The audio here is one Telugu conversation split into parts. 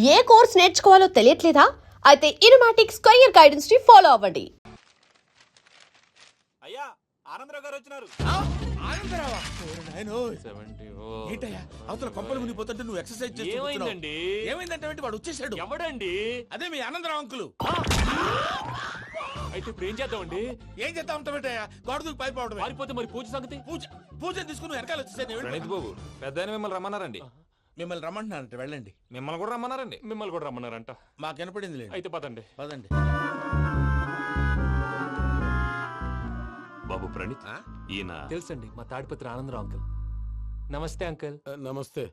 ఏ కోర్స్ నేర్చుకోవాలో తెలియట్లేదా? అయితే ఇనుమాటిక్స్ కెరీర్ గైడెన్స్ ని ఫాలో అవ్వండి. అయ్యా ఆనందరావు గారు వచ్చినారు. ఆనందరావా? ఏంటయ్యా అవతల కొంపలు మునిగిపోతుంటే నువ్వు ఎక్సర్సైజ్ చేస్తూ ఏమైందండి? ఏమైందంటే వాడు వచ్చేసాడు. ఎవడండి? అదే మీ ఆనందరావు అంకులు. అయితే ఇప్పుడు ఏం చేద్దామండి? ఏం చేస్తా ఉంటావేటయ్యా? గొడవకు పైపోవడమే. పారిపోతే మరి పూజ సంగతి? పూజ తీసుకుని నువ్వు వెనకాల వచ్చేసాను. ప్రణీత్ బాబు పెద్ద మిమ్మల్ని రమ్మన్నారండి. మిమ్మల్ని రమ్మంటున్నారంట, వెళ్ళండి. మిమ్మల్ని కూడా రమ్మన్నారండి. మిమ్మల్ని కూడా రమ్మన్నారంట. మాకు వినపడింది లేదు. అయితే పదండి. పదండి. బాబు ప్రణీత్, ఈయన తెలుసండి, మా తాడిపత్రి ఆనందరావు అంకుల్. నమస్తే అంకుల్. నమస్తే.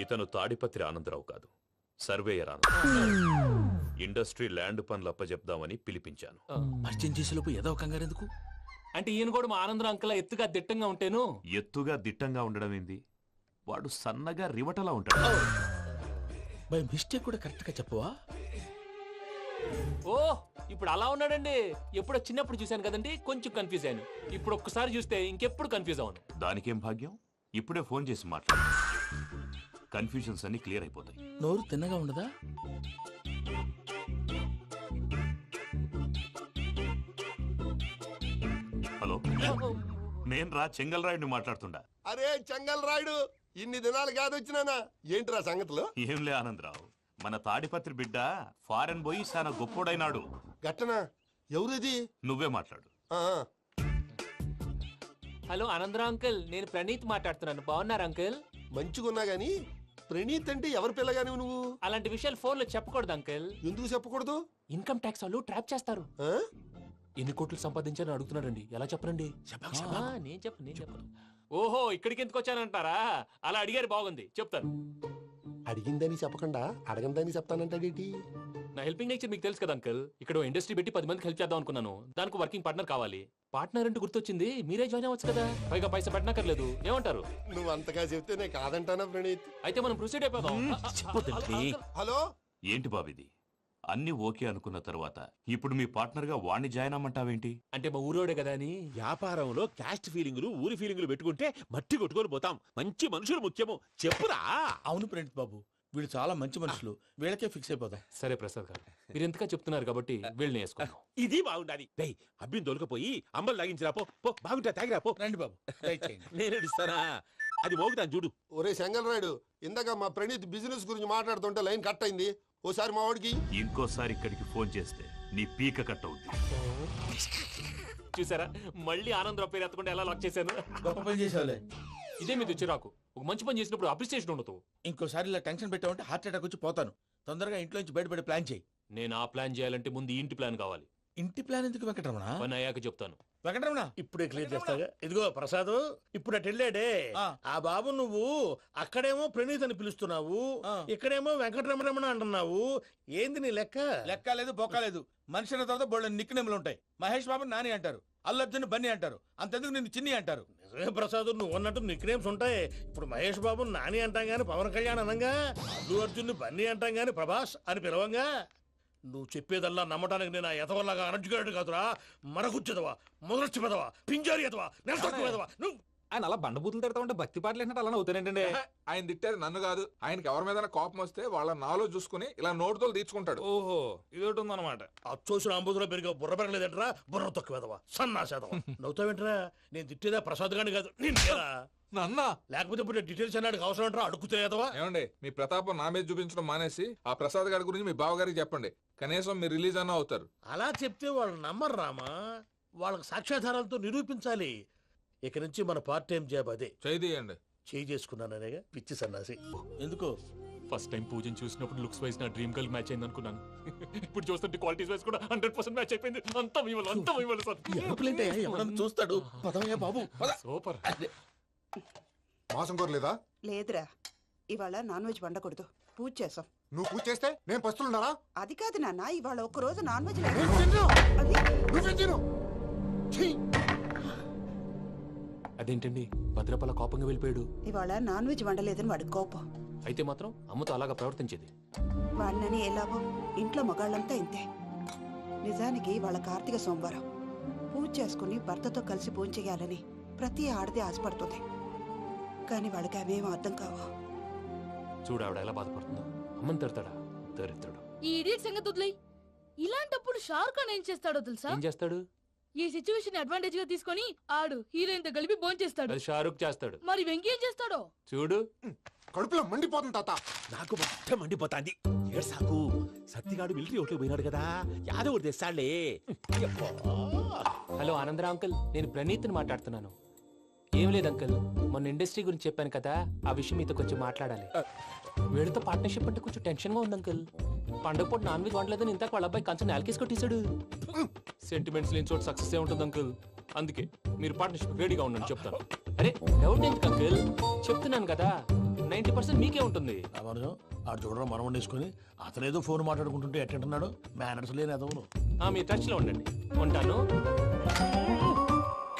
ఇతను తాడిపత్రి ఆనందరావు కాదు, సర్వేయర్ ఆనందరావు. ఇండస్ట్రీ ల్యాండ్ పనులు అప్పచెప్దామని పిలిపించాను. పరిచయం చేసేలోపు ఏదో కంగారు ఎందుకు? అంటే ఈయన కూడా మా ఆనందరావు అంకుల్ ఎత్తుగా దిట్టంగా ఉంటాను. ఎత్తుగా దిట్టంగా ఉండడం ఏంది? వాడు సన్నగా రివటలా ఉంటాడు. బై మిస్టేక్ కూడా కరెక్ట్ గా చెప్పవా? ఓ ఇప్పుడు అలా ఉన్నాడండి. ఎప్పుడో చిన్నప్పుడు చూశాను కదండి, కొంచెం కన్ఫ్యూజ్ అయ్యాను. ఇప్పుడు ఒక్కసారి చూస్తే ఇంకెప్పుడు కన్ఫ్యూజ్ అవును. దానికేం భాగ్యం, ఇప్పుడే ఫోన్ చేసి మాట్లాడు. కన్ఫ్యూజన్స్ అన్ని క్లియర్ అయిపోతాయి. నోరు తిన్నగా ఉండదా? హలో, నేను రా చెంగల్రాయుడిని మాట్లాడుతుండా. అరే చెంగల్ రాయుడు, ఇన్ని దినాలు కాదు వచ్చినానా? ఏంట్రా సంగతులు? ఏంలే ఆనందరావు, మన తాడిపత్రి బిడ్డ ఫారెన్ పోయి చాలా గొప్పోడైనాడు. గట్టనా? ఎవరిది? నువ్వే మాట్లాడు. ఆ, హలో ఆనందరావు అంకుల్, నేను ప్రణీత్ మాట్లాడుతున్నాను. బాగున్నారు అంకుల్? మంచిగున్నా గాని ప్రణీత్ అంటే ఎవరి పిల్లగాని నువ్వు? అలాంటి విషయాలు ఫోన్ లో చెప్పకూడదు అంకుల్. ఎందుకు చెప్పకూడదు? ఇన్కమ్ ట్యాక్స్ వాళ్ళు ట్రాప్ చేస్తారు. ఆ? ఎన్ని కోట్లు సంపాదించాలని అడుగుతున్నాడండి. ఎలా చెప్పరండి? నేను చెప్పను. ఓహో, ఇక్కడికి ఎందుకు వచ్చానంటారా? అలా అడిగారు, బాగుంది, చెప్తాను. అడిగిందని చెప్పకుండా అడగందని చెప్తానంటాడేటి? నా హెల్పింగ్ నేచర్ మీకు తెలుసు కదా అంకుల్. ఇక్కడ ఇండస్ట్రీ పెట్టి 10 మందికి హెల్ప్ చేద్దాం అనుకున్నాను. దానికి వర్కింగ్ పార్ట్నర్ కావాలి. పార్ట్నర్ అంటే గుర్తొచ్చింది, మీరే జాయిన్ అవ్వచ్చు కదా. పైగా పైసా పెట్టనక్కర్లేదు. ఏమంటారు? నువ్వు అంతగా చెప్తే నేను కాదంటానా ప్రణీత్? అయితే మనం ప్రొసీడ్ అయిపోదాం. హలో, ఏంటి బాబిది? అన్ని ఓకే అనుకున్న తర్వాత ఇప్పుడు మీ పార్ట్నర్ గా వాణ్ణి జాయిన్ అమ్మంటావేంటి? అంటే మా ఊరోడే కదా అని. వ్యాపారంలో క్యాస్ట్ ఫీలింగులు, ఊరి ఫీలింగులు పెట్టుకుంటే మట్టి కొట్టుకొని పోతాం. మంచి మనుషులు ముఖ్యము. చెప్పురా. అవును ప్రణీత్ బాబు, వీళ్ళు చాలా మంచి మనుషులు. వీళ్ళకే ఫిక్స్ అయిపోదాం. సరే ప్రసాద్ గారు, మీరు ఎంతగా చెప్తున్నారు కాబట్టి వీళ్ళని వేసుకుందాం. ఇది బాగుండాలి. అబ్బిని దొలకపోయి అంబలు లాగించిరా పో. బాగుంటా, తాగిరా పో. రండి బాబు, దయచేయండి. నేను ఇస్తానా? అది మోగుతాను చూడు. ఒరే చెంగల్ రాయుడు, ఇందాక మా ప్రణీత్ బిజినెస్ గురించి మాట్లాడుతుంటే లైన్ కట్ అయింది. ఓసారి మా వాడికి ఇంకోసారి ఇక్కడికి ఫోన్ చేస్తే నీ పీక కట్ అవుద్ది. చూసారా, మళ్ళీ ఆనందరావు పేరు ఎత్తకుండా ఎలా లాక్ చేశాను. గొప్ప పని చేసేవాళ్ళే. ఇదే మీద చిరాకు. ఒక మంచి పని చేసినప్పుడు అప్రిసియేషన్ ఉండదు. ఇంకోసారి ఇలా టెన్షన్ పెట్టామంటే హార్ట్ అటాక్ వచ్చి పోతాను. తొందరగా ఇంట్లో నుంచి బయటపడే ప్లాన్ చేయి. నేను ఆ ప్లాన్ చేయాలంటే ముందు ఈ ఇంటి ప్లాన్ కావాలి. ఇంటి ప్లాన్ ఎందుకు వెంకటరమణ? పని అయ్యాక చెప్తాను. వెంకటరమణ ఇప్పుడే క్లియర్ చేస్తాగా. ఇదిగో ప్రసాద్, ఇప్పుడు అటు వెళ్ళాడే ఆ బాబు, నువ్వు అక్కడేమో ప్రణీత్ అని పిలుస్తున్నావు, ఇక్కడేమో వెంకటరమణ అంటున్నావు. ఏంది నీ లెక్క? లెక్క లేదు, బొక్క లేదు. మనిషి అన్న తర్వాత బోళ్ళ నిక్నెములు ఉంటాయి. మహేష్ బాబు నాని అంటారు, అల్లు అర్జున్ బన్నీ అంటారు, అంతెందుకు నిన్ను చిన్ని అంటారు. నిజమే ప్రసాద్, నువ్వు అన్నట్టు నిక్ నేమ్స్ ఉంటాయి. ఇప్పుడు మహేష్ బాబు నాని అంటాం గాని పవన్ కళ్యాణ్ అనంగా, అల్లు అర్జున్ బన్నీ అంటాం గాని ప్రభాస్ అని పిలవంగా. నువ్వు చెప్పేదల్లా నమ్మటానికి నేను ఆ ఎతవల్లాగా అనర్జుకేటెడ్ కాదురా. మరగుచ్చదవా, మొదలచ్చి పెదవా, పింజారి ఎదవా, నెలసొక్కుదవా నువ్వు. ఆయన అలా బండబూతులు తిడతా ఉంటే భక్తి పాటలు ఏంటంటే అలా అవుతానంటే. ఆయన తిట్టారు నన్ను కాదు. ఆయనకి ఎవరి మీద కోపం వస్తే వాళ్ళ నాలో చూసుకుని ఇలా నోటుతో తీర్చుకుంటాడు. ఓహో, ఇది ఒకటి ఉందన్నమాట. అచ్చోసిన అంబుధులో పెరిగే బుర్ర పెరగలేదంటరా. బుర్ర తొక్కువేదవా, సన్నాసేదవా. నవ్వుతావేంట్రా? నేను తిట్టేదా ప్రసాద్ గాని కాదు, నిన్నేరా. నన్న లేకపోతే ఇప్పుడు డీటెయిల్స్ అన్నాడు అవసరం అంటారా? అడుగుతాయేదవా. ఏమండి, మీ ప్రతాపం నా మీద చూపించడం మానేసి ఆ ప్రసాద్ గారి గురించి మీ బావగారికి చెప్పండి. కనీసం మీరు రిలీజ్ అన్న అవుతారు. అలా చెప్తే వాళ్ళు నమ్మరు రామా. వాళ్ళకి సాక్ష్యాధారాలతో నిరూపించాలి. ఇక నుంచి మన పార్ట్ టైం జాబ్ అదే. చేయండి. చేయి చేసుకున్నాననేగా పిచ్చి సన్నాసి. ఎందుకు? ఫస్ట్ టైం పూజను చూసినప్పుడు లుక్స్ వైజ్ నా డ్రీమ్ గర్ల్ మ్యాచ్ అయింది అనుకున్నాను. ఇప్పుడు చూస్తుంటే క్వాలిటీస్ వైజ్ కూడా 100% మ్యాచ్ అయిపోయింది. అంతా ఇవ్వాలి సార్. ఎవడన్నా చూస్తాడు. పదవయ్యా బాబు, పద. సూపర్. మాసం కోరలేదా? లేదురా, ఇవాళ నాన్ వెజ్ వండకూడదు. పూజ చేసాం. నువ్వు పూజ చేస్తే నేను పస్తులున్నారా? అది కాదు నాన్న, ఇవాళ ఒక్కరోజు నాన్ వెజ్ అదేంటండి భద్రపల కోపంగా వెళ్ళిపోయాడు? ఇవాళ నాన్ వెజ్ వండలేదని వాడి కోపం. అయితే మాత్రం అమ్మతో అలాగా ప్రవర్తించేది. వాడినని ఎలాగో ఇంట్లో మగాళ్ళంతా ఇంతే. నిజానికి వాళ్ళ కార్తీక సోమవారం పూజ చేసుకుని భర్తతో కలిసి పూజ చేయాలని ప్రతి ఆడది ఆశపడుతుంది. కానీ వాళ్ళకి అవేమో అర్థం కావు. చూడు ఆవిడ ఎలా బాధపడుతుందో. అమ్మని తిడతాడా దరిద్రుడు. ఈ ఇడియట్ సంగతి వదిలేయ్. ఇలాంటప్పుడు షారుఖ్ ఖాన్ ఏం చేస్తాడో తెలుసా? ఏం చేస్తాడు? ఈ సిచ్యువేషన్ అడ్వాంటేజ్ గా తీసుకొని ఆడు హీరోయిన్ తో కలిపి బోన్ చేస్తాడు. అది షారుఖ్ చేస్తాడు. మరి వెంకీ ఏం చేస్తాడో చూడు. కడుపులో మండిపోతుంది తాత. నాకు మొత్తం మండిపోతాంది. ఏడ్సాకు, సత్తిగాడు మిలిటరీ ఓట్లకు పోయినాడు కదా, యాదవ్ తెస్తాడులే. హలో ఆనందరా అంకుల్, నేను ప్రణీత్ని మాట్లాడుతున్నాను. ఏం లేదు అంకుల్, మొన్న ఇండస్ట్రీ గురించి చెప్పాను కదా, ఆ విషయం మీతో కొంచెం మాట్లాడాలి. వీడితో పార్ట్నర్షిప్ అంటే కొంచెం టెన్షన్ గా ఉంది అంకుల్. పండుగ పూట నాన్ వెజ్ వండలేదని ఇంతకు వాళ్ళ అబ్బాయి కంచెం నేలకేసి కొట్టేశాడు. సెంటిమెంట్స్ లేని చోట సక్సెస్ ఏ ఉంటుంది అంకుల్. అందుకే మీరు పార్ట్నర్షిప్ రెడీగా ఉండండి చెప్తాను. అరే డౌట్ ఎందుకు అంకుల్, చెప్తున్నాను కదా 90% మీకే ఉంటుంది. రామానుజం ఆడు చూడడం మనం వండేసుకుని అతనేదో ఫోన్ మాట్లాడుకుంటుంటే ఎట్టంటున్నాడు. మేనర్స్ లేని అదవును. మీరు టచ్ లో ఉండండి. ఉంటాను.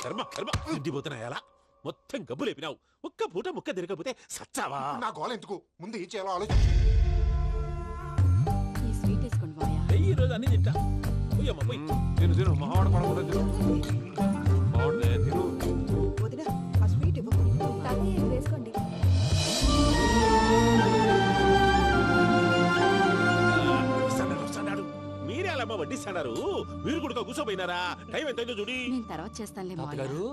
కర్మ కర్మ, తిండిపోతున్నాయలా మొత్తం గబ్బు లేపినావు. ఒక్క పూట ముక్క తిరగకపోతే సచ్చావా? నా గోల ఎందుకు, ముందు ఏం చేయాలో ఆలోచించు. ఈ స్వీట్ వేసుకోండి మాయా. ఈ రోజు అన్ని తింటా. పోయమ్మ పోయి. తిను మావాడు పడకుండా తిను. బాగుండే తిను. వదినా ఆ స్వీట్ ఇవ్వు. వేసుకోండి. వస్తాడు. మీరే అలా వడ్డిస్తాడారు. మీరు కూడా కూర్చోపోయినారా? టైం ఎంతైందో చూడి. నేను తర్వాత చేస్తానులే మాయా. గారు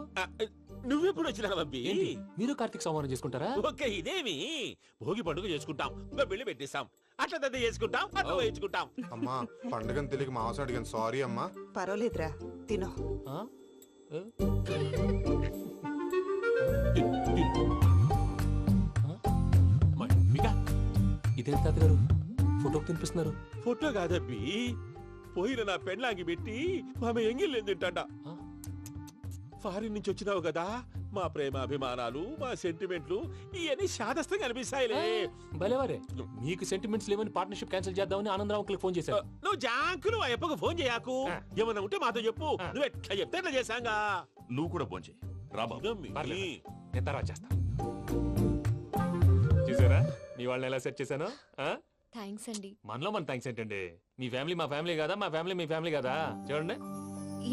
నువ్వెప్పుడు వచ్చినా బంబి? మీరు కార్తీక్ సంహారం చేసుకుంటారా? ఓకే, ఇదేమి భోగి పండుగ చేసుకుంటాం, ఇంకా పెళ్లి పెట్టేస్తాం, అట్లా దద్ద చేసుకుంటాం, అట్లా వేయించుకుంటాం. అమ్మా పండుగని తెలియక మాంసం అడిగాను, సారీ అమ్మా. పర్వాలేదురా, తినో. ఆ? ఏ? ఇదేంటి తాతగారు ఫోటోకి తినిపిస్తున్నారు? ఫోటో కాదబ్బి, పోయిన నా పెళ్ళాంగి పెట్టి ఆమె ఎంగిల్లేం తింటాడ. ఫారిన్ నుంచి వచ్చినావు కదా, మా ప్రేమ అభిమానాలు, మా సెంటిమెంట్లు ఇవన్నీ శాదస్తంగా అనిపిస్తాయిలే. భలేవారే, మీకు సెంటిమెంట్స్ లేవని పార్ట్నర్షిప్ క్యాన్సిల్ చేద్దామని ఆనందరావు అంకుల్ ఫోన్ చేశారు. నువ్వు జాంకులు ఆ ఎప్పకు ఫోన్ చేయకు. ఏమన్నా ఉంటే మాతో చెప్పు. నువ్వు ఎట్లా చెప్తే ఎట్లా చేశాంగా. నువ్వు కూడా ఫోన్ చేయి రాబా. పర్లేదు, నేను తర్వాత చేస్తా. చూసారా మీ వాళ్ళని ఎలా సెట్ చేశాను? థ్యాంక్స్ అండి. మనలో మన థ్యాంక్స్ ఏంటండి? మీ ఫ్యామిలీ మా ఫ్యామిలీ కదా, మా ఫ్యామిలీ మీ ఫ్యామిలీ కదా. చూడండి,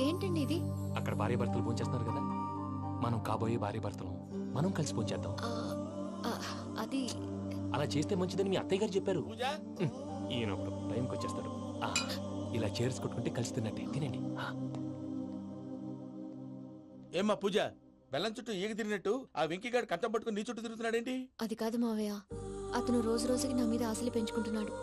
ఏంటండి ఇది? అక్కడ భార్య భర్తలు ఫోన్ చేస్తున్నారు కదా, మనం కాబోయే భార్య భర్తలు మనం కలిసి ఫోన్ చేద్దాం. అది అలా చేస్తే మంచిదని మీ అత్తయ్య గారు చెప్పారు. పూజ ఈయన ఒకడు టైంకి వచ్చేస్తాడు. ఇలా చేర్స్ కొట్టుకుంటే కలిసి తిన్నట్టే. తినండి. ఏమ్మా పూజ, బెల్లం చుట్టూ ఈగ తిరిగినట్టు ఆ వెంకీగాడు కంచం పట్టుకుని నీ చుట్టూ తిరుగుతున్నాడేంటి? అది కాదు మావయ్య, అతను రోజు రోజుకి నా మీద ఆశలు పెంచుకుంటున్నాడు.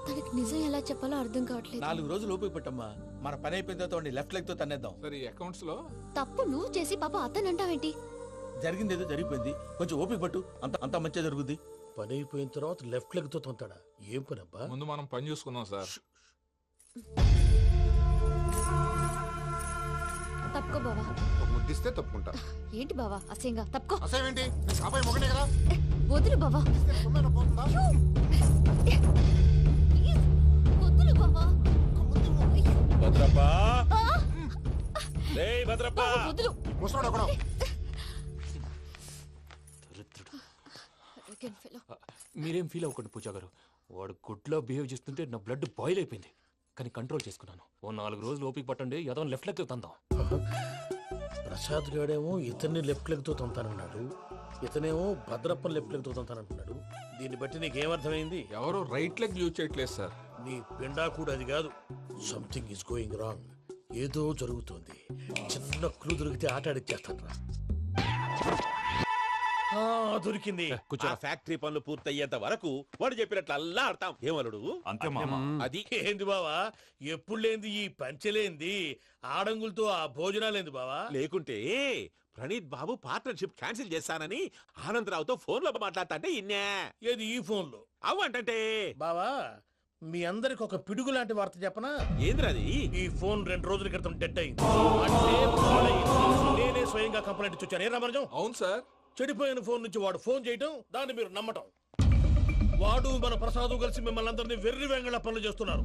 తనకి నిజం ఎలా చెప్పాలో అర్థం కావట్లేదు. 4 రోజులు ఓపిక పట్టమ్మా, మన పని అయిపోయిన తర్వాత లెఫ్ట్ లెగ్ తో తన్నేద్దాం. సరే అకౌంట్స్ లో తప్పు నువ్వు చేసి పాప అతను అంటావేంటి? జరిగింది ఏదో జరిగిపోయింది, కొంచెం ఓపిక పట్టు, అంత మంచిగా జరుగుద్ది. పని అయిపోయిన తర్వాత లెఫ్ట్ లెగ్ తో తొంతాడా? ఏం పని అబ్బా? ముందు మనం పని చూసుకుందాం సార్. తప్పుకో బావా. ఒక ముద్దిస్తే తప్పుకుంటా. ఏంటి బావా అసహ్యంగా? తప్పుకో. అసేమేంటి, నీ సాబాయి మొగనే కదా. వదులు బావా. సొమ్మేనా పోతుందా? వదులు బావా. భద్రప్ప, రేయ్ భద్రప్ప. వదులు. ముసలోడు ఒకడు. మీరేం ఫీల్ అవ్వకండి పూజా గారు. వాడు గుడ్లో బిహేవ్ చేస్తుంటే నా బ్లడ్ బాయిల్ అయిపోయింది, కానీ కంట్రోల్ చేసుకున్నాను. ఓ 4 రోజులు ఓపిక పట్టండి, ఏదో లెఫ్ట్ లెగ్ తందాం. ప్రసాద్ గాడేమో ఇతన్ని లెఫ్ట్ లెగ్ తో తొంతానన్నాడు, ఇతనేమో భద్రప్పని లెఫ్ట్ లెగ్ తో తొంతానంటున్నాడు. దీన్ని బట్టి నీకేమర్థమైంది? ఎవరు రైట్ లెగ్ యూజ్ చేయట్లేదు సార్. నీ పిండా కూడా అది కాదు. Something is going wrong. ఏదో జరుగుతోంది. చిన్న క్లూ దొరికితే ఆట ఆడిచ్చేస్తాను రా. దొరికింది. ఆ ఫ్యాక్టరీ పనులు పూర్తయ్యేంత వరకు వాడు చెప్పినట్లు అల్లా ఆడతాం. ఏమలుడు? అంతే మామ. అది ఏంది బావా, ఎప్పుడు లేంది ఈ పంచలేంది, ఆడంగులతో ఆ భోజనాలేంది బావా? లేకుంటే ప్రణీత్ బాబు పార్ట్నర్షిప్ క్యాన్సిల్ చేస్తానని ఆనందరావుతో ఫోన్ లో మాట్లాడతాంటే ఇన్నే. ఏది ఈ ఫోన్ లో? అవు అంటే బావా, మీ అందరికి ఒక పిడుగు లాంటి వార్త చెప్పనా? ఏంద్రది? ఈ ఫోన్ 2 రోజుల క్రితం డెడ్ అయింది. అంటే పాడైంది. నేనే స్వయంగా కంప్లైంట్ ఇచ్చి వచ్చాను. ఏ రామరాజం? అవును సార్. చెడిపోయిన ఫోన్ నుంచి వాడు ఫోన్ చేయటం, దాన్ని మీరు నమ్మటం. వాడు మన ప్రసాదు కలిసి మిమ్మల్ని అందరినీ వెర్రి వెంగళ పనులు చేస్తున్నారు.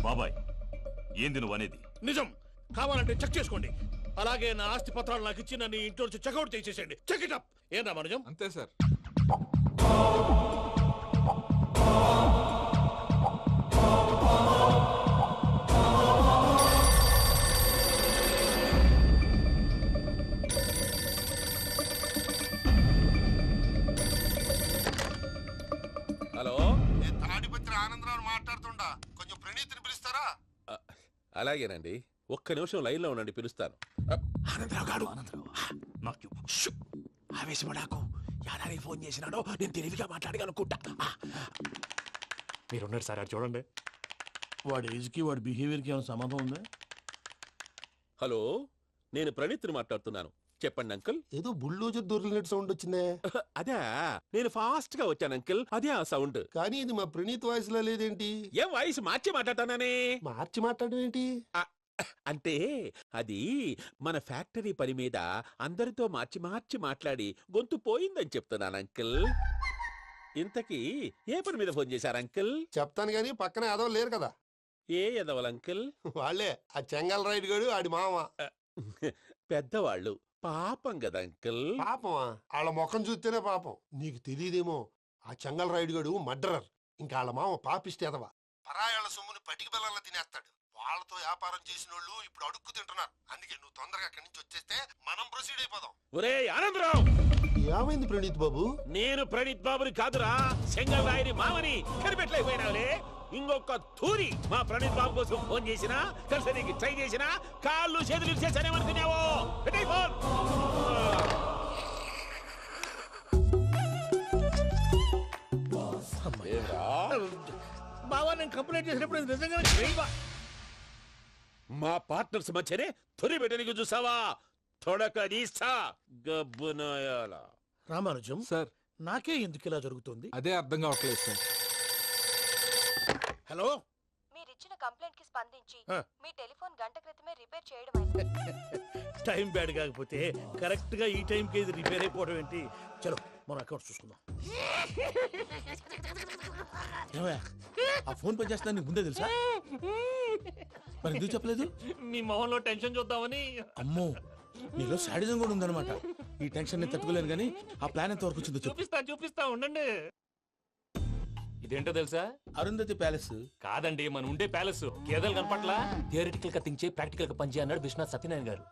బాబాయ్ ఏంది నువ్వు అనేది? నిజం. కావాలంటే చెక్ చేసుకోండి. అలాగే నా ఆస్తి పత్రాలు నాకు ఇచ్చి నన్ను ఇంట్లో నుంచి చెక్అౌట్ చేసేసండి. Check it up. ఏం రామరాజం? అంతే సార్. హలో, నేను తాడిపత్రి ఆనందరావు మాట్లాడుతుండా, కొంచెం ప్రణీతిని పిలుస్తారా? అలాగేనండి, ఒక్క నిమిషం లైన్ లో ఉండండి, పిలుస్తాను. ఆనందరావు గారు, ఆవేశపడాకు. యాదానికి ఫోన్ చేసినాడో నేను తెలివిగా మాట్లాడగలనుకుంటా. మీరున్నారు సార్, అది చూడండి. వాడి ఏజ్కి వాడి బిహేవియర్కి ఏమైనా సంబంధం ఉందా? హలో, నేను ప్రణీత్ని మాట్లాడుతున్నాను. చెప్పండి అంకుల్. ఏదో బుల్డోజర్ దొరికినట్టు సౌండ్ వచ్చిందే. అదే, నేను ఫాస్ట్ గా వచ్చాను అంకుల్, అదే ఆ సౌండ్. కానీ ఇది మా ప్రణీత్ వాయిస్ లో లేదేంటి? ఏం వాయిస్ మార్చి మాట్లాడతానని? మార్చి మాట్లాడడం ఏంటి? అంటే అది మన ఫ్యాక్టరీ పని మీద అందరితో మార్చి మార్చి మాట్లాడి గొంతు పోయిందని చెప్తున్నాను అంకుల్. ఇంతకీ ఏ పని మీద ఫోన్ చేశారు అంకుల్? చెప్తాను గానీ పక్కన ఏదో లేరు కదా. ఏ ఎదవలు అంకుల్? వాళ్ళే, ఆ చెంగల్ రైడ్ గడు ఆడి మామ. పెద్దవాళ్ళు, పాపం కదా అంకుల్. పాపమా? వాళ్ళ ముఖం చూస్తేనే పాపం. నీకు తెలియదేమో, ఆ చెంగల్ రైడ్ గడు మర్డరర్. ఇంకా వాళ్ళ మామ పాపిస్తేదవా. పరాయాళ్ళ సొమ్ముని పటికి బెల్లంలో తినేస్తాడు. వాళ్ళతో వ్యాపారం చేసిన వాళ్ళు ఇప్పుడు అడుక్కు తింటున్నారు. అందుకే నువ్వు తొందరగా అక్కడి నుంచి వచ్చేస్తే మనం ప్రొసీడ్ అయిపోదాం. ఒరే ఆనందరావు! ఏమైంది ప్రణీత్ బాబు? నేను ప్రణీత్ బాబుని కాదురా, చెంగల్ రాయని మామని. కనిపెట్టలేకపోయినావులే. ఇంకొక తూరి మా ప్రణీత్ బాబు కోసం ఫోన్ చేసినా, కలిసి నీకు ట్రై చేసినా, కాళ్ళు చేతులు చేశానేమనుకున్నావో. పెట్టేయ్ ఫోన్. బావా, నేను కంప్లైంట్ చేసినప్పుడు ఇది నిజంగా మా పార్ట్నర్స్ మధ్యనే తొలి పెట్టడానికి చూసావా? తొడక నీస్తా గబ్బునాయాల. రామానుజం సార్, నాకే ఎందుకు ఇలా జరుగుతుంది? అదే అర్థం కావట్లేదు సార్. హలో, మీరిచ్చిన కంప్లైంట్ కి స్పందించి ఆ. మీ టెలిఫోన్ గంట క్రితమే రిపేర్ చేయడం టైం బ్యాడ్ కాకపోతే కరెక్ట్ గా ఈ టైంకి ఇది రిపేర్ అయిపోవడం ఏంటి? చలో మన అకౌంట్ చూసుకుందాం. ఏమయ్యా, ఆ ఫోన్ పే చేస్తా నీకు ముందే తెలుసా? మరి ఎందుకు చెప్పలేదు? మీ మొహంలో టెన్షన్ చూద్దామని. అమ్మో, నీలో శాడిజం కూడా ఉందన్నమాట. ఈ టెన్షన్ ని తట్టుకోలేను కానీ ఆ ప్లాన్ ఎంత వరకు వచ్చిందో చెప్పు. చూపిస్తా ఉండండి. ఇదేంటో తెలుసా? అరుంధతి ప్యాలెస్ కాదండి, మన ఉండే ప్యాలెస్. గేదెలు కనపట్లా? థియరిటికల్ గా థింక్ చేయి, ప్రాక్టికల్ గా పనిచేయి అన్నాడు విశ్వనాథ్ సత్యనారాయణ గారు.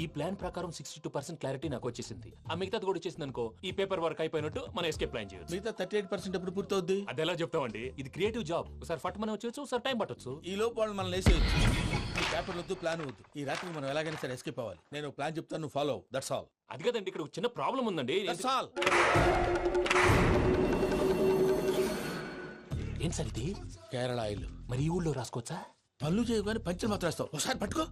ఈ ప్లాన్ ప్రకారం 62% క్లారిటీ నాకు వచ్చేసింది. ఆ మిగతాది కూడా వచ్చేసింది అనుకో, ఈ పేపర్ వర్క్ అయిపోయినట్టు మనం ఎస్కేప్ ప్లాన్ చేయొచ్చు. మిగతా 38% ఎప్పుడు పూర్తవుద్ది? అది ఎలా చెప్తామండి, ఇది క్రియేటివ్ జాబ్. ఒకసారి ఫట్ మనం వచ్చేయచ్చు, ఒకసారి టైం పట్టొచ్చు. ఈ లోపు వాళ్ళు మనం లేసేయచ్చు. ఈ పేపర్ వద్దు, ప్లాన్ వద్దు. ఈ రాత్రికి మనం ఎలాగైనా సరే ఎస్కేప్ అవ్వాలి. నేను ప్లాన్ చెప్తాను, నువ్వు ఫాలో. That's all. అది కదండి, ఇక్కడ ఒక చిన్న ప్రాబ్లం ఉందండి. That's all. ఏం సార్ ఇది? కేరళ ఆయిల్. మరి ఈ ఊళ్ళో రాసుకోవచ్చా? పళ్ళు చేయవు కానీ పంచలు మాత్రం వేస్తావు. ఒకసారి పట్టుకో.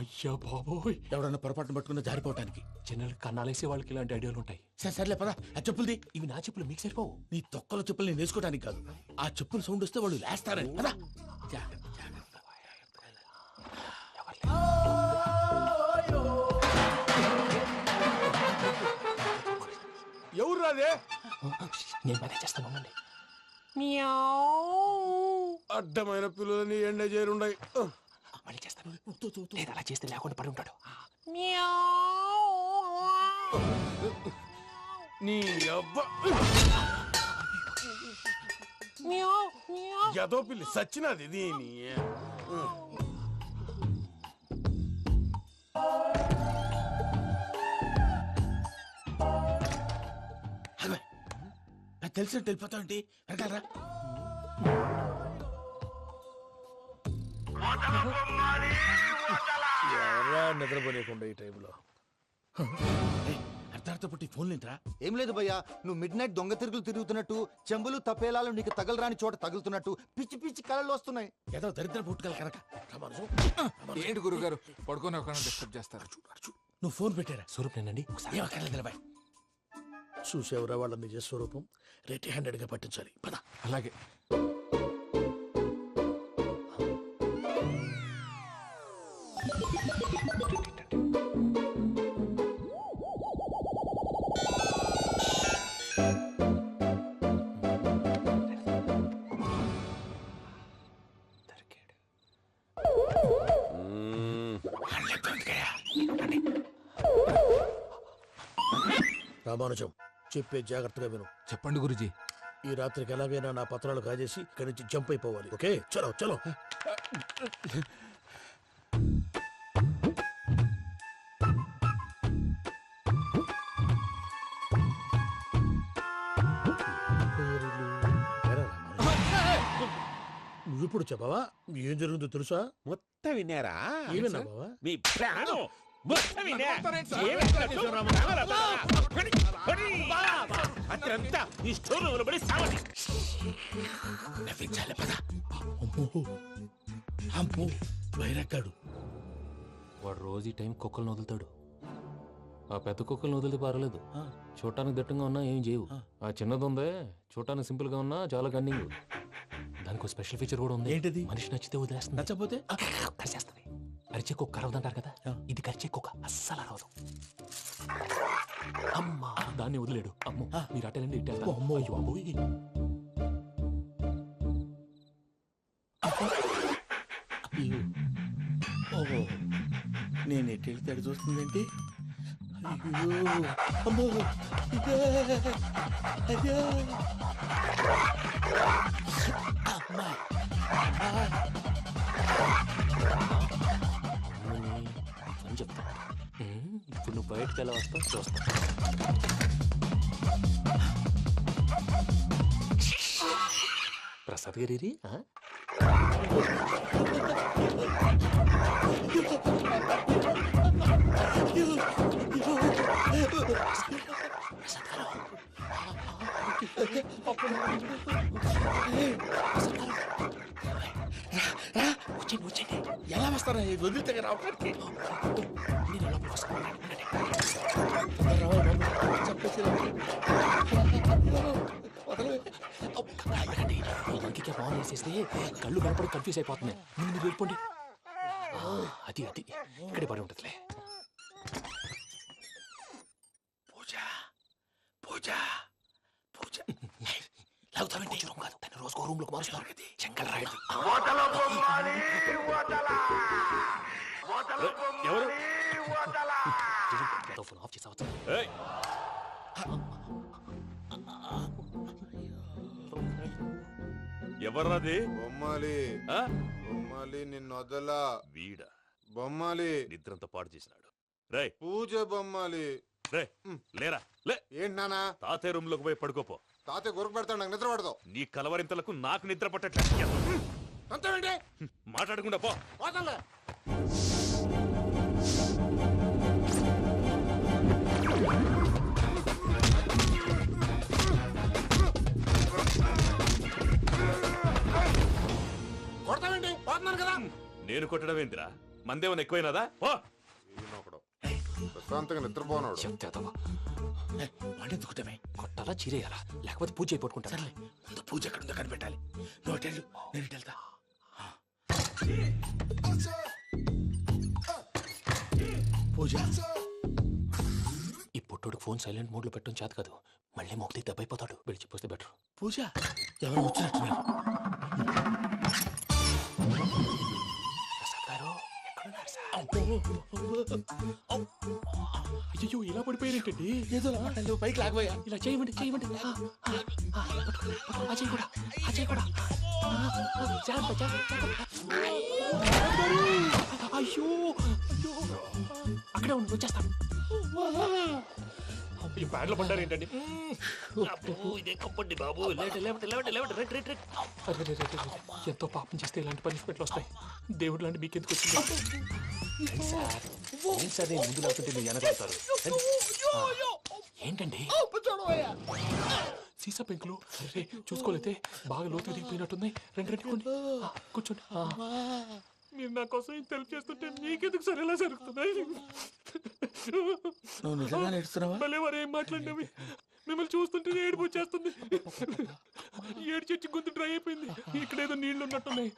అయ్యా బాబోయ్, ఎవడన్నా పొరపాటున పట్టుకున్న జారిపోవటానికి. జనరల్ కన్నాలేసే వాళ్ళకి ఇలాంటి ఐడియాలు ఉంటాయి. సర్లే పదా, ఆ చెప్పులది. ఇవి నా చెప్పులు, మీకు సరిపోవు. నీ తొక్కల చెప్పులు నేను వేసుకోవడానికి కాదు, ఆ చెప్పులు సౌండ్ వస్తే వాళ్ళు లేస్తారని. పదా. ఎవరు రాదే? నేను మేనేజ్ చేస్తాను, ఉండండి. అడ్డమైన పిల్లలని ఎండ చేరుండయి. మళ్ళీ చేస్తాను. లేదు, అలా చేస్తే లేకుండా పడి ఉంటాడు. నీ అబ్బ ఎదో పిల్లి సచ్చినది దీని. తెలిసినట్టు వెళ్ళిపోతావు ఏంటి? వెనకాలరా. ఎవరా నిద్రపోలేకుండా ఈ టైంలో? అర్ధార్థ పుట్టి ఫోన్ లేంట్రా? ఏం లేదు భయ్యా, నువ్వు మిడ్ నైట్ దొంగ తిరుగులు తిరుగుతున్నట్టు, చెంబులు తపేలాలు నీకు తగలరాని చోట తగులుతున్నట్టు పిచ్చి పిచ్చి కళలు వస్తున్నాయి. ఏదో దరిద్ర పుట్టుకల కనుక. ఏంటి గురుగారు పడుకొని ఒక డిస్టర్బ్ చేస్తారు? నువ్వు ఫోన్ పెట్టారా? స్వరూప్ నేనండి. నిలబాయ్. చూసేవరా వాళ్ళ నిజ స్వరూపం. రెట్టి హ్యాండెడ్ గా పట్టించాలి. పద. అలాగే. రామానుజం, చెప్పే జాగ్రత్తగా విను. చెప్పండి గురుజీ. ఈ రాత్రికి ఎలాగైనా నా పత్రాలు కాజేసి ఇక్కడి నుంచి జంప్ అయిపోవాలి. ఓకే, చలో చలో. నువ్విప్పుడు చెప్పవా ఏం జరుగుతుందో తెలుసా? మొత్తం విన్నారా? ఏమన్నా బావా? మీ ప్రాణం మొత్తం విన్నా. అత్రంతా ఈ స్టోర్ రూమ్ లో పడి సావని. నవ్వించాలి పద. అమ్మో బైరక్కాడు. వాడు రోజు ఈ టైం కుక్కలను వదులుతాడు. ఆ పెద్ద కుక్కలను వదిలితే పర్వాలేదు, చూడటానికి దట్టంగా ఉన్నా ఏం చేయవు. ఆ చిన్నది ఉందే, చూడటానికి సింపుల్ గా ఉన్నా చాలా గన్నింగ్. దానికి స్పెషల్ ఫీచర్ కూడా ఉంది. ఏంటిది? మనిషి నచ్చితే వదిలేస్తుంది, నచ్చపోతే కరిచేస్తుంది. అరిచే కుక్క అరవదంటారు కదా, ఇది కరిచే కుక్క అస్సలు అరవదు. అమ్మా దాన్ని వదిలేడు. అమ్మో మీరు అటెండి ఇటు వెళ్తారు. అమ్మో అయ్యో అబ్బోయ్. ఓహో నేను ఎటు వెళ్తాడు చూస్తుందంటే అయ్యో అమ్మో ఇదే అయ్యో అమ్మా అని చెప్తా. ఇప్పుడు నువ్వు బయటకు ఎలా వస్తావు చూస్తా. ప్రసాద్ గారి వచ్చండి ఎలా వస్తారా? వదిలితే రావడానికి నేను లోపల వస్తాను. ఇంకే ఫోన్ వేసేస్తే కళ్ళు కనపడి కన్ఫ్యూజ్ అయిపోతున్నాయి. ముందు మీరు వెళ్ళిపోండి. అది అది ఇక్కడే పడి ఉంటుందిలే. పూజ పూజ పూజ లాగుతామంటే రూమ్ కాదు, దాన్ని రోజుకో రూమ్ లోకి మారుస్తున్నారు కదా. చెంకల్ రాయడం ఎవరు? ఫోన్ ఆఫ్ చేసావచ్చు. ఎవర్రాది? బొమ్మాలి బొమ్మాలి నిన్ను వదలా. వీడా బొమ్మాలి నిద్రంతా పాడు చేసినాడు. రే పూజ బొమ్మాలి. రే లేరా లే. ఏంటి నానా? తాతయ్య రూమ్ లోకి పోయి పడుకోపో. తాతయ్య గురకు పెడతాడు, నాకు నిద్ర పడతావు. నీ కలవరింతలకు నాకు నిద్ర పట్టట్లేదు. అంతేంటి మాట్లాడకుండా పో. పోతాలే. కొడతావేంటి? పోతున్నాను కదా. నేను కొట్టడం ఏంటిరా? మందేమన్నా ఎక్కువైనదా? పో. ప్రశాంతంగా నిద్రపోనాడు. వాడెందుకుంటామే? కొట్టాలా చీరేయాలా లేకపోతే పూజ అయిపోట్టుకుంటా. ముందు పూజ ఎక్కడ ఉందో కనిపెట్టాలి. నువ్వు వెళ్ళు, నేను ఇటు వెళ్తా. పూజ ఈ పుట్టోడు ఫోన్ సైలెంట్ మోడ్ లో పెట్టడం చేత కాదు, మళ్ళీ మోక్తి దెబ్బైపోతాడు. విడిచిపోతే బెటర్. పూజ ఎవరు వచ్చినట్టున్నారు? ప్రసాద్ గారు ఎక్కడున్నారు సార్? అయ్యో ఇలా పడిపోయారేంటండి? ఏదో పైకి లాగబోయా. ఇలా చేయమండి చేయమండి. అజయ్ కూడా అజయ్ కూడా. అయ్యో అయ్యో అక్కడే ఉండి వచ్చేస్తాను. ఈ బ్యాగ్ లో పడ్డారు ఏంటండి? ఎంతో పాపం చేస్తే ఇలాంటి పనిష్మెంట్లు వస్తాయి. దేవుడు లాంటి మీకు ఎందుకు వచ్చింది? ఏం సార్ నేను ముందు లేకుంటే మీరు వెనకాడతారు ఏంటండి? సీసా పెంకులు అరే చూసుకోలేతే బాగా లోతు దిగిపోయినట్టుంది. రెండు రెండు కూర్చోండి. మీరు నా కోసం ఇంత హెల్ప్ చేస్తుంటే మీకెందుకు సరే ఎలా జరుగుతున్నాయి? నువ్వు నిజంగా నేర్చుతున్నావా? మళ్ళీ వారు ఏం మాట్లాడినవి మిమ్మల్ని చూస్తుంటే ఏడుపు వచ్చేస్తుంది. ఏడు చెట్టు గొంతు డ్రై అయిపోయింది. ఇక్కడ ఏదో నీళ్లు ఉన్నట్టున్నాయి.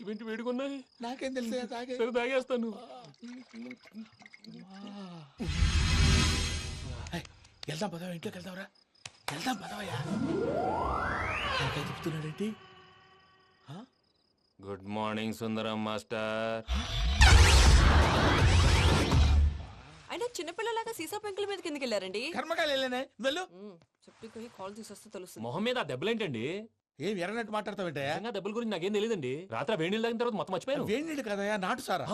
ఇవేంటి వేడుకున్నాయి? నాకేం తెలుసు, సరే తాగేస్తాను. వెళ్దాం పదవా, ఇంట్లోకి వెళ్దాంరా. వెళ్దాం పదవయ్యా. చెప్తున్నాడేంటి? గుడ్ మార్నింగ్ సుందరం మాస్టర్. అయినా చిన్నపిల్లలాగా సీసా పెంకుల మీద కిందకి వెళ్ళారండి. కర్మకాయలు వెళ్ళానే వెళ్ళు. చెప్పి కాల్ తీసేస్తే తెలుస్తుంది. మొహం మీద ఆ దెబ్బలేంటండి? ఏం ఎర్రనట్టు మాట్లాడతావేంటయ్యా? దెబ్బల గురించి నాకేం తెలియదండి. రాత్రి వేడి నీళ్ళు తాగిన తర్వాత మొత్తం మర్చిపోయాను. వేడి నీళ్ళు కదయ్యా, నాటు సారా.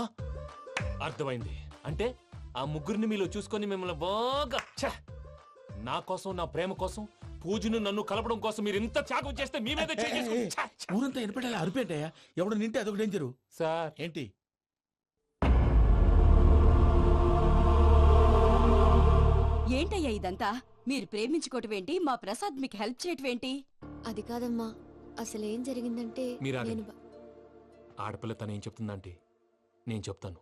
అర్థమైంది. అంటే ఆ ముగ్గురిని మీలో చూసుకొని మిమ్మల్ని బాగా నా కోసం నా ప్రేమ కోసం పూజను నన్ను కలపడం కోసం మీరు ఇంత త్యాగం చేస్తే మీ మీద ఊరంతా వినపడేలా అరిపేంటయ్యా ఎవడు నింటే అదొక డేంజరు. సార్ ఏంటి ఏంటయ్యా ఇదంతా? మీరు ప్రేమించుకోవటం ఏంటి? మా ప్రసాద్ మీకు హెల్ప్ చేయటం ఏంటి? అది కాదమ్మా, అసలు ఏం జరిగిందంటే మీరు నేను ఆగండి. ఆడపిల్ల తను ఏం చెప్తుందంటే నేను చెప్తాను.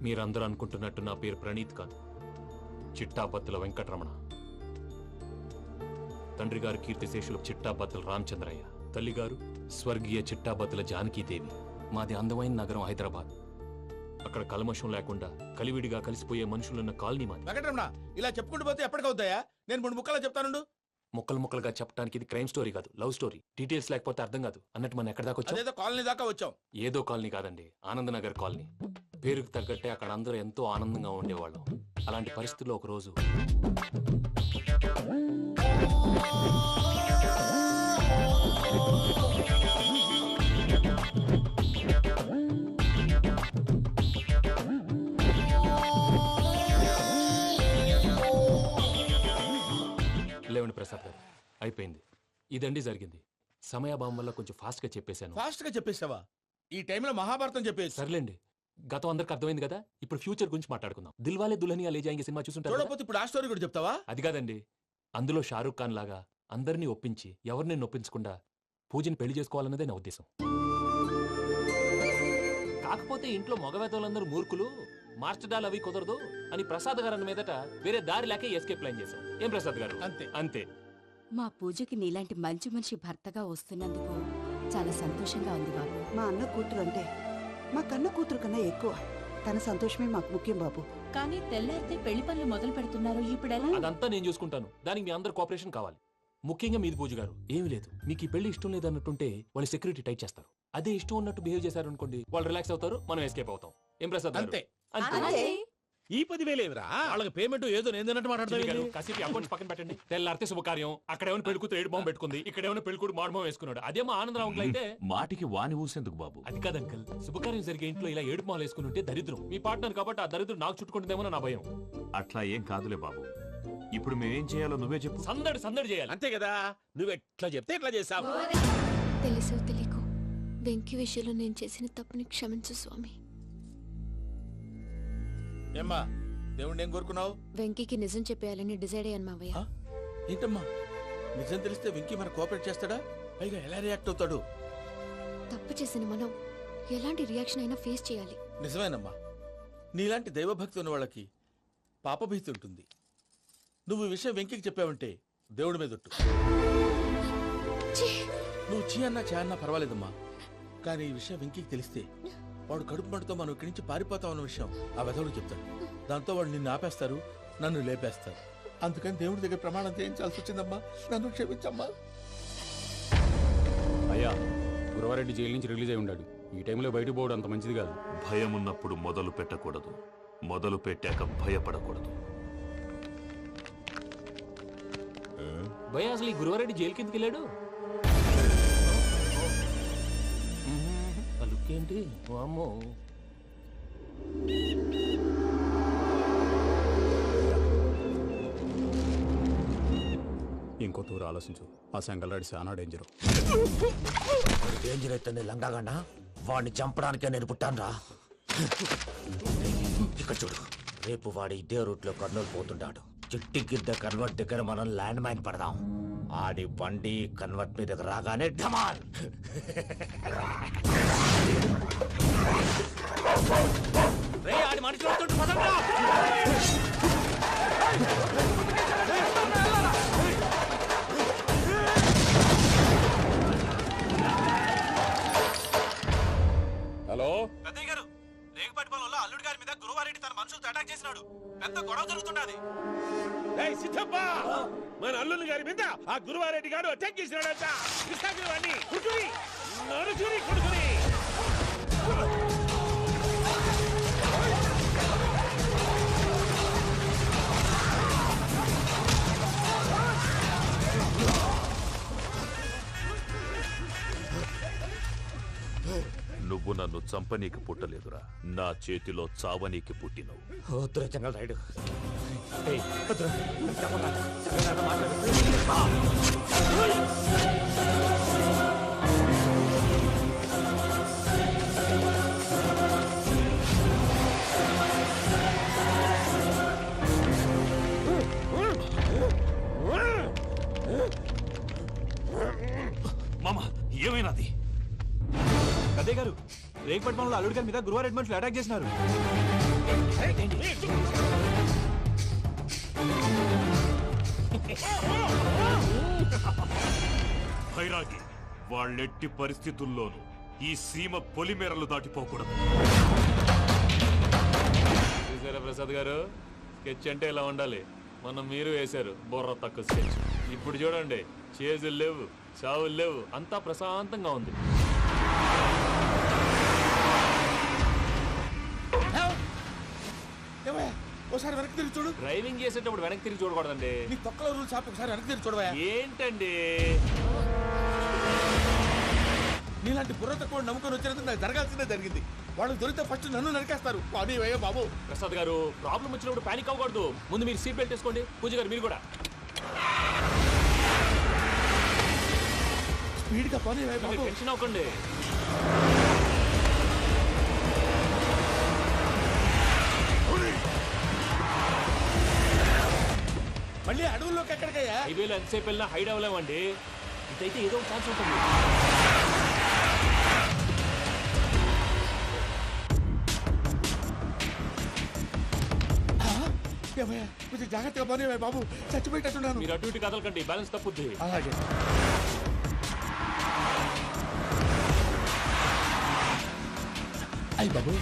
మీరందరూ అనుకుంటున్నట్టు నా పేరు ప్రణీత్ కాదు, చిట్టాబత్తుల వెంకటరమణ. తండ్రి గారు కీర్తిశేషులు చిట్టాబత్తుల రామచంద్రయ్య, తల్లిగారు స్వర్గీయ చిట్టాబత్తుల జానకీదేవి. మాది అందమైన నగరం హైదరాబాద్. అక్కడ కల్మషం లేకుండా కలివిడిగా కలిసిపోయే మనుషులున్న కాలనీ మాది. వెంకటరమణ ఇలా చెప్పుకుంటూ పోతే ఎప్పటికవుతాయా? నేను 3 ముక్కలా చెప్తానుండు. ముక్కలు ముక్కలుగా చెప్పడానికి ఇది క్రైమ్ స్టోరీ కాదు, లవ్ స్టోరీ. డీటెయిల్స్ లేకపోతే అర్థం కాదు. అన్నట్టు మనం ఎక్కడ దాకా వచ్చాం? అదేదో కాలనీ దాకా వచ్చాం. ఏదో కాలనీ కాదండి, ఆనందనగర్ కాలనీ. పేరుకు తగ్గట్టే అక్కడ అందరూ ఎంతో ఆనందంగా ఉండేవాళ్ళం. అలాంటి పరిస్థితుల్లో ఒక రోజు లేవండి ప్రసాద్ గారు, అయిపోయింది. ఇదండి జరిగింది. సమయాభావం వల్ల కొంచెం ఫాస్ట్ గా చెప్పేశాను. ఫాస్ట్ గా చెప్పేసావా? ఈ టైంలో మహాభారతం చెప్పేసి. సర్లేండి, గతం అందరికి అర్థమైంది కదా. ఇప్పుడు ఫ్యూచర్ గురించి మాట్లాడుకుందాం. దిల్వాలే దుల్హనియా లే జాయేంగే సినిమా చూసుంటారు కదా? చూడకపోతే ఇప్పుడు ఆ స్టోరీ కూడా చెప్తావా? అది కాదండి, అందులో షారూక్ ఖాన్ లాగా అందరినీ ఒప్పించి ఎవరిని నొప్పించకుండా పూజని పెళ్లి చేసుకోవాలన్నదే నా ఉద్దేశం. కాకపోతే ఇంట్లో మగవేతలందరూ మూర్ఖులు, మార్చడాలు అవి కుదరదు అని ప్రసాద్ గారు అన్న మీదట వేరే దారి లేక ఎస్కేప్ ప్లాన్ చేశాం. ఏం ప్రసాద్ గారు? అంతే అంతే. మా పూజకి నీలాంటి మంచి మనిషి భర్తగా వస్తున్నందుకు చాలా సంతోషంగా ఉంది బాబు. మా అన్న కూతురు అంటే మా కన్న కూతురు కన్నా ఎక్కువ. తన సంతోషమే మాకు ముఖ్యం బాబు. కానీ తెల్లారితే పెళ్లి పనులు మొదలు పెడుతున్నారు, ఇప్పుడెలా? అదంతా నేను చూసుకుంటాను. దానికి మీ అందరు కోఆపరేషన్ కావాలి. ముఖ్యంగా మీది పూజ గారు. ఏమీ లేదు, మీకు ఈ పెళ్లి ఇష్టం లేదన్నట్టుంటే వాళ్ళు సెక్యూరిటీ టైట్ చేస్తారు. అదే ఇష్టం ఉన్నట్టు బిహేవ్ చేశారు అనుకోండి, వాళ్ళు రిలాక్స్ అవుతారు, మనం ఎస్కేప్ అవుతాం. ఏం ప్రసాద్ గారు? అంతే. అంతే. ఈ 10,000 ఏమిరా? వాళ్ళకి పేమెంట్ ఏదో నేందన్నట్టు మాట్లాడతాను. కాసేపు అకౌంట్స్ పక్కన పెట్టండి. తెల్లారితే శుభకార్యం. అక్కడేమైనా పెళ్ళికూతురు ఏడు బాంబు పెట్టుకుంది, ఇక్కడేమైనా పెళ్ళికూడు మాడు బాంబు వేసుకున్నాడు. అదేమో ఆనందరావు అంకుల్ అయితే మాటికి వాని ఊసేందుకు బాబు? అది కాదు అంకుల్, శుభకార్యం జరిగే ఇంట్లో ఇలా ఏడు మాలు వేసుకుని ఉంటే దరిద్రం. మీ పార్ట్నర్ కాబట్టి ఆ దరిద్రం నాకు చుట్టుకుంటుందేమో నా భయం. అట్లా ఏం కాదులే బాబు. ఇప్పుడు మేమేం చేయాలో నువ్వే చెప్పు. సందడి సందడి చేయాలి. అంతే కదా, నువ్వు ఎట్లా చెప్తే ఎట్లా చేసావు. తెలుసో తెలియకో వెంకీ విషయంలో నేను చేసిన తప్పుని క్షమించు స్వామి. ఏమ్మా దేవుణ్ణి ఏం కోరుకున్నావు? వెంకీకి నిజం చెప్పేయాలని డిసైడ్ అయ్యాను మావయ్య. ఏంటమ్మా నిజం తెలిస్తే వెంకీ మన కోఆపరేట్ చేస్తాడా? పైగా ఎలా రియాక్ట్ అవుతాడు? తప్పు చేసిన మనం ఎలాంటి రియాక్షన్ అయినా ఫేస్ చేయాలి. నిజమేనమ్మా, నీలాంటి దైవభక్తి ఉన్న వాళ్ళకి పాపభీతి ఉంటుంది. నువ్వు ఈ విషయం వెంకీకి చెప్పావంటే దేవుడి మీద ఒట్టు. నువ్వు చీ అన్నా చే అన్నా పర్వాలేదమ్మా, కానీ ఈ విషయం వెంకీకి తెలిస్తే వాడు కడుపు మంటతో మనం ఇక్కడి నుంచి పారిపోతాం అన్న విషయం ఆ వెధవుడు చెప్తాడు. దాంతో వాడు నిన్ను ఆపేస్తారు, నన్ను లేపేస్తారు. అందుకని దేవుడి దగ్గర ప్రమాణం చేయించాల్సి వచ్చిందమ్మా, నన్ను క్షమించమ్మా. అయ్యా, గురవారెడ్డి జైలు నుంచి రిలీజ్ అయి ఉన్నాడు. ఈ టైంలో బయటకు పోవడం అంత మంచిది కాదు. భయం ఉన్నప్పుడు మొదలు పెట్టకూడదు, మొదలు పెట్టాక భయపడకూడదు. భయ అసలు ఈ గురువారెడ్డి జైలు కిందకి వెళ్ళాడు. ఏంటి అమ్మో? ఇంకో తూరు ఆలోచించు. ఆ సంగల్రాడి చాలా డేంజర్. డేంజర్ అయితే లంగాగండా వాడిని చంపడానికే నేను పుట్టానురా. ఇక్కడ చూడు, రేపు వాడు ఇదే రూట్ లో కర్నూలు పోతుంటాడు. చిట్టి గిద్ద కన్వర్ట్ దగ్గర మనం ల్యాండ్ మైన్ పడదాం. ఆడి బండి కన్వర్ట్ మీద రాగానే ఢమాల్. ఆడి మనుషులు వస్తుంటే పదండ్రా. హలో పెద్దయ్య గారు, రేగుపాటిపాలెంలో అల్లుడి గారి మీద గురువారెడ్డి తన మనుషులతో అటాక్ చేసినాడు. పెద్ద గొడవ జరుగుతున్నది. సిద్ధప్ప, మన అల్లుని గారి మీద ఆ గురువారెడ్డి గారు అటాక్ చేసినాడంట. కృష్ణాగిరి కొడుకుని నడుచుని కొడుకుని. నువ్వు నన్ను చంపనీకి పుట్టలేదురా, నా చేతిలో చావనీకి పుట్టినవు. చెంగల్ రైడ్ మామ ఏమైనాది? అదే గారు రేగుపట్నంలో అల్లుడి గారి మీద గురువారెడ్డి మనుషులు అటాక్ చేసినారు. భైరాగి వాళ్ళెట్టి పరిస్థితుల్లోనూ ఈ సీమ పొలిమేరలు దాటిపోకూడదు. చూసారా ప్రసాద్ గారు, స్కెచ్ అంటే ఇలా ఉండాలి. మనం మీరు వేశారు బుర్ర తక్కువ స్కెచ్. ఇప్పుడు చూడండి, చేజులు లేవు, చావులు లేవు, అంతా ప్రశాంతంగా ఉంది. ఒకసారి వెనక్కి తిరిగి చూడు. డ్రైవింగ్ చేసేటప్పుడు వెనక్కి తిరిగి చూడకూడదండి. నీ తొక్కలో రూల్స్ ఆపి ఒకసారి వెనక్కి తిరిగి చూడవా. ఏంటండి నీలాంటి బుర్ర తక్కువ నమ్ముకొని వచ్చినందుకు నాకు జరగాల్సిందే జరిగింది. వాళ్ళు దొరికితే ఫస్ట్ నన్ను నరికేస్తారు. కానీ అయ్యో బాబు. ప్రసాద్ గారు, ప్రాబ్లం వచ్చినప్పుడు పానిక్ అవ్వకూడదు. ముందు మీరు సీట్ బెల్ట్ వేసుకోండి. పూజ గారు మీరు కూడా స్పీడ్గా పని బాబు. టెన్షన్ అవ్వకండి. మళ్ళీ అడవుల్లోకి ఎక్కడికయ్యా? హైవేలో ఎంతసేపు వెళ్ళినా హైడ్ అవ్వలేమండి. ఇదైతే ఏదో ఒక ఛాన్స్ ఉంటుంది. కొంచెం జాగ్రత్తగా పని బాబు, చచ్చిపోయేటట్టున్నాను. మీరు అటు ఇటు కదలకండి, బ్యాలెన్స్ తప్పుద్ది. అలాగే. అయ్యి బాబు,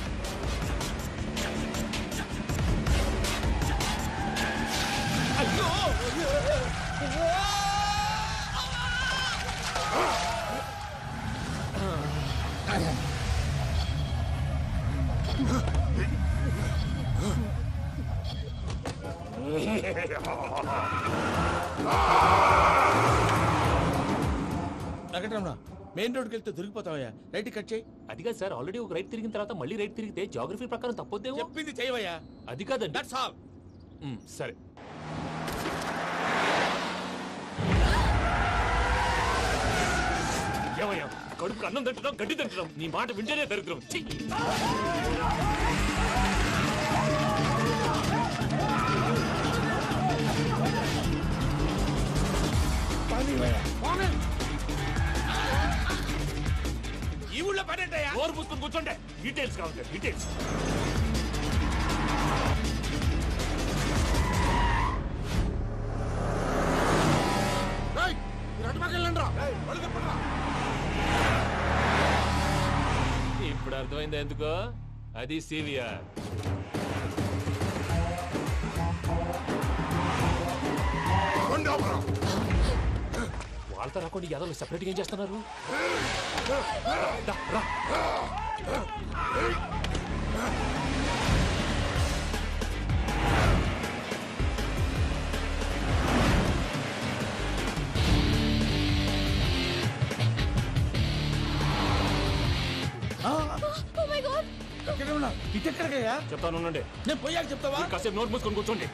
వెంకటరమణ, మెయిన్ రోడ్కి వెళ్తే దొరికిపోతావయ్యా. రైట్ కట్ చేయి. అది కాదు సార్, ఆల్రెడీ ఒక రైట్ తిరిగిన తర్వాత మళ్ళీ రైట్ తిరిగితే జాగ్రఫీ ప్రకారం తప్పొద్దేమో. చెప్పింది చేయవయ్యా. అది కాదండి. That's all. సరే. ఏమయ్యా, కడుపుకు అన్నం తింటున్నాం, గడ్డి తింటున్నాం. నీ మాట వింటేనే దరిద్రం. ఈ ఊళ్ళో పడేటయ్యా. ఓరు పుస్తకం కూర్చోండి. డీటెయిల్స్ కావాలి, డీటెయిల్స్. ఇప్పుడు అర్థమైంది ఎందుకో. అది సివిఆర్. వాళ్ళతో రాకుండా యాదవ్ సెపరేట్ ఏం చేస్తున్నారు? ఇటెక్కడికయ్యా? చెప్తాను ఉండండి. నేను పోయాక చెప్తావా? కాసేపు నోట్ మూసుకొని కూర్చోండి.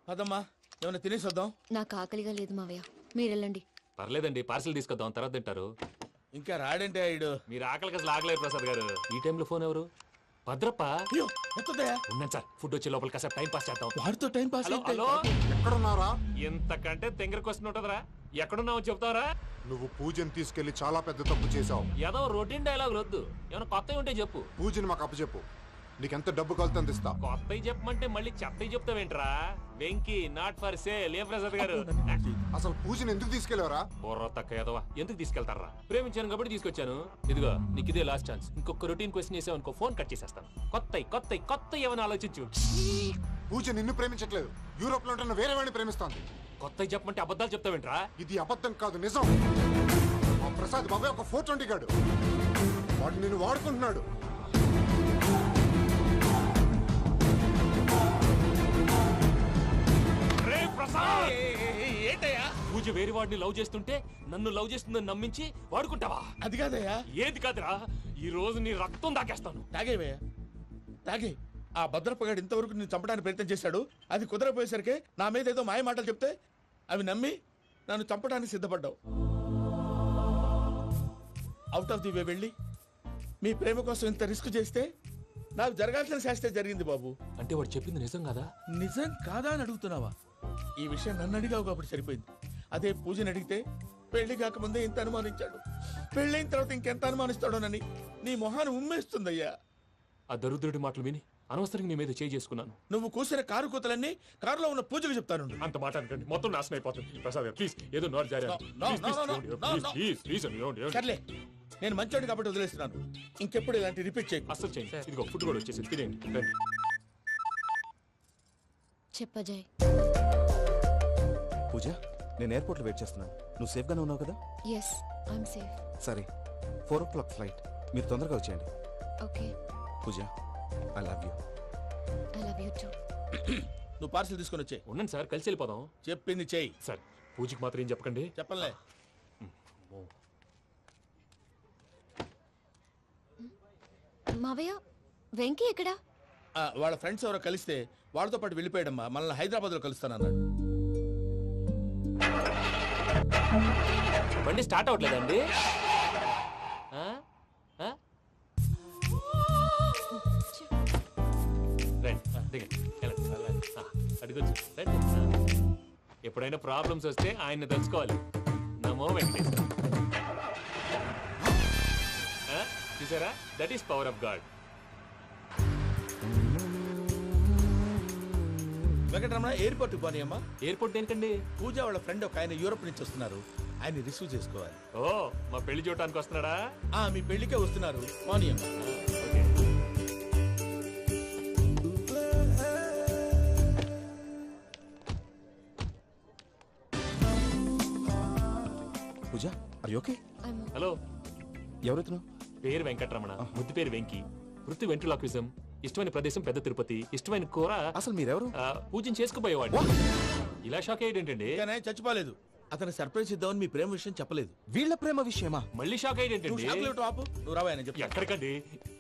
పదమ్మా, ఏమైనా తినేసి వద్దాం. నాకు ఆకలిగా లేదు మావయ్య, మీరు వెళ్ళండి. పర్లేదండి, పార్సిల్ తీసుకొద్దాం, తర్వాత తింటారు. ఇంకా రాడంటే ఆయుడు. మీరు ఆకలికి అసలు ఆగలేదు ప్రసాద్ గారు. ఈ టైంలో ఫోన్ ఎవరు? భద్రప్ప. ఉన్నాను సార్, ఫుడ్ వచ్చే లోపల కాసేపు టైం పాస్ చేద్దాం. వాడితో టైం పాస్. హలో, ఎక్కడున్నారా? ఇంతకంటే తెంగర క్వశ్చన్ ఉంటుందిరా. ఎక్కడున్నావు చెప్తావరా? నువ్వు పూజని తీసుకెళ్లి చాలా పెద్ద తప్పు చేశావు. ఏదో రొటీన్ డైలాగ్ వద్దు, ఏమైనా కొత్తవి ఉంటే చెప్పు. పూజని మాకు అప్పచెప్పు. నీకెంత డబ్బు కావాలంత అందిస్తా. కొత్తవి చెప్పమంటే మళ్ళీ చెత్తవి చెప్తావేంట్రా? Venky not for sale. ఏ ప్రసాద్ గారు అసలు పూజని ఎందుకు తీసుకెళ్లేవరా? బుర్ర తక్క ఏదవా, ఎందుకు తీసుకెళ్తారా? ప్రేమించాను కాబట్టి తీసుకొచ్చాను. ఇదిగో నీకు ఇదే లాస్ట్ ఛాన్స్. ఇంకొక రొటీన్ క్వశ్చన్ చేసావు అనుకో, ఫోన్ కట్ చేసేస్తాను. కొత్త ఏమైనా ఆలోచించు. పూజ నిన్ను ప్రేమించట్లేదు, యూరోప్ లో ఉంటున్న వేరే వాడిని ప్రేమిస్తోంది. కొత్తవి చెప్పమంటే అబద్ధాలు చెప్తావేంట్రా? ఇది అబద్ధం కాదు, నిజం. ఆ ప్రసాద్ బాబాయ్ ఒక 420 గాడు, వాడు నిన్ను వాడుకుంటున్నాడు. ఏంటయ్యా? పూజ వేరే వాడిని లవ్ చేస్తుంటే నన్ను లవ్ చేస్తుందని నమ్మించి వాడుకుంటావా? అది కాదయ్యా. ఏది కాదురా, ఈ రోజు నీ రక్తం దాకేస్తాను. తాగేవయ్యా, తాగే. ఆ భద్రపగాడు ఇంతవరకు నేను చంపడానికి ప్రయత్నం చేశాడు. అది కుదరపోయేసరికి నా మీద ఏదో మాయ మాటలు చెప్తే అవి నమ్మి నన్ను చంపడానికి సిద్ధపడ్డావు. అవుట్ ఆఫ్ ది వే వెళ్ళి మీ ప్రేమ కోసం ఇంత రిస్క్ చేస్తే నాకు జరగాల్సిన శాస్త్రే జరిగింది బాబు. అంటే వాడు చెప్పింది నిజం కదా? నిజం కాదా అని అడుగుతున్నావా? ఈ విషయం నన్ను అడిగావు కాబట్టి సరిపోయింది. అదే పూజని అడిగితే పెళ్లి కాకముందే ఇంత అనుమానించాడు, పెళ్ళైన తర్వాత ఇంకెంత అనుమానిస్తాడోనని నీ మొహాన్ని ఉమ్మేస్తుందయ్యా. ఆ దరిద్రుడి మాటలు విని అనవసరంగా నీ మీద చేయి చేసుకున్నాను. నువ్వు కూసిన కారు కూతలన్నీ కారులో ఉన్న పూజకు చెప్తాను. అంత మాట అనకండి, మొత్తం నాశనం అయిపోతుంది. ప్రసాద్ గారు ప్లీజ్, ఏదో నోరు జారీ. సర్లే, నేను మంచోడు కాబట్టి వదిలేస్తున్నాను. ఇంకెప్పుడు ఇలాంటి రిపీట్ చేయి. అసలు చేయండి. ఇదిగో ఫుడ్ కూడా వచ్చేసి తినేయండి. రండి. చెప్పజాయ్. పూజ, నేను ఎయిర్పోర్ట్లో వెయిట్ చేస్తున్నాను. నువ్వు సేఫ్గానే ఉన్నావు కదా? Yes, I'm safe. సరే, 4 o'clock ఫ్లైట్. మీరు తొందరగా వచ్చేయండి. Okay. Pooja, I love you. I love you too. నువ్వు పార్సల్ తీసుకొని వచ్చే. ఉండండి సార్, కలిసి వెళ్ళిపోదాం. చెప్పింది చెయ్యి. సార్, పూజకి మాత్రం ఏం చెప్పకండి. చెప్పలే. మావయ్య, వెంకీ ఎక్కడా? వాళ్ళ ఫ్రెండ్స్ ఎవరో కలిస్తే వాళ్ళతో పాటు వెళ్ళిపోయాడమ్మా. మనల్ని హైదరాబాద్లో కలుస్తానన్నాడు. బండి స్టార్ట్ అవ్వట్లేదండి. అడిగొచ్చు. ఎప్పుడైనా ప్రాబ్లమ్స్ వస్తే ఆయన్ని తెలుసుకోవాలి. నమో వెంకటేశ్వర. చూసారా, that is power of God. Venkataramana, airport పోనీ అమ్మా. ఎయిర్పోర్ట్ దేనికండి? పూజ వాళ్ళ ఫ్రెండ్ ఒక ఆయన యూరోప్ నుంచి వస్తున్నారు, ఆయన రిసీవ్ చేసుకోవాలి. ఓ, మా పెళ్లి చూడటానికి వస్తున్నాడా? మీ పెళ్లికే వస్తున్నారు. పోనీ అమ్మా. పూజ, ఆర్ యు ఓకే? హలో, ఎవరెత్తును? పేరు వెంకటరమణ, ముద్దు పేరు వెంకీ, వృత్తి వెంట్రులాక్విజం, ఇష్టమైన ప్రదేశం పెద్ద తిరుపతి, ఇష్టమైన కూర. అసలు మీరెవరు? పూజను చేసుకుపోయేవాడు. ఇలా షాక్ అయ్యేటండి. చచ్చిపోలేదు. అతను సర్ప్రైజ్ ఇద్దామని మీ ప్రేమ విషయం చెప్పలేదు. వీళ్ళ ప్రేమ విషయమా? మళ్ళీ షాక్ అయ్యేటండి. నువ్వు రావాయని చెప్పి. ఎక్కడికండి,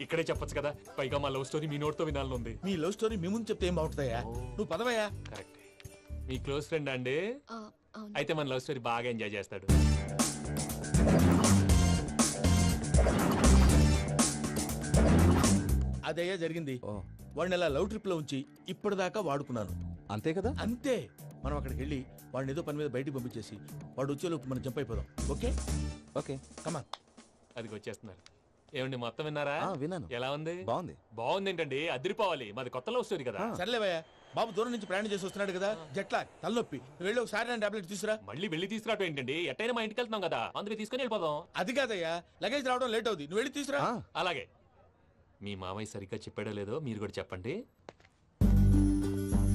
ఇక్కడే చెప్పొచ్చు కదా. పైగా మా లవ్ స్టోరీ మీ నోటితో వినాలని ఉంది. మీ లవ్ స్టోరీ మీ ముందు చెప్తే ఏం బాగుంటుందయ్యా? నువ్వు పదవయ్యా. కరెక్ట్. మీ క్లోజ్ ఫ్రెండ్ అండి? అయితే మన లవ్ స్టోరీ బాగా ఎంజాయ్ చేస్తాడు. అదయ్యా జరిగింది. వాడిని అలా లవ్ ట్రిప్ లో ఉంచి ఇప్పటిదాకా వాడుకున్నాను. అంతే కదా? అంతే. మనం అక్కడికి వెళ్ళి వాడిని ఏదో పని మీద బయటికి పంపించేసి వాడు వచ్చేలోపు మనం జంప్ అయిపోదాం. ఓకే ఓకే, కమాన్. అది వచ్చేస్తున్నారు. ఏమండి, మొత్తం విన్నారా? విన్నాను. ఎలా ఉంది? బాగుంది. బాగుంది ఏంటండి, అదిరిపోవాలి. మాది కొత్త లవ్ స్టోరీ కదా. సర్లేవయ్యా, బాబు దూరం నుంచి ప్రయాణం చేసి వస్తున్నాడు కదా, జట్లా తలనొప్పి. వెళ్ళి ఒకసారి టాబ్లెట్ తీసుకురా. మళ్ళీ వెళ్ళి తీసుకురావటం ఏంటండి? ఎట్టైనా మా ఇంటికి వెళ్తున్నాం కదా, అందుకే తీసుకుని వెళ్ళిపోదాం. అది కాదయ్యా, లగేజ్ రావడం లేట్ అవుతుంది. నువ్వు వెళ్ళి తీసుకురా. అలాగే. మీ మామయ్య సరిగ్గా చెప్పాడో లేదో మీరు కూడా చెప్పండి.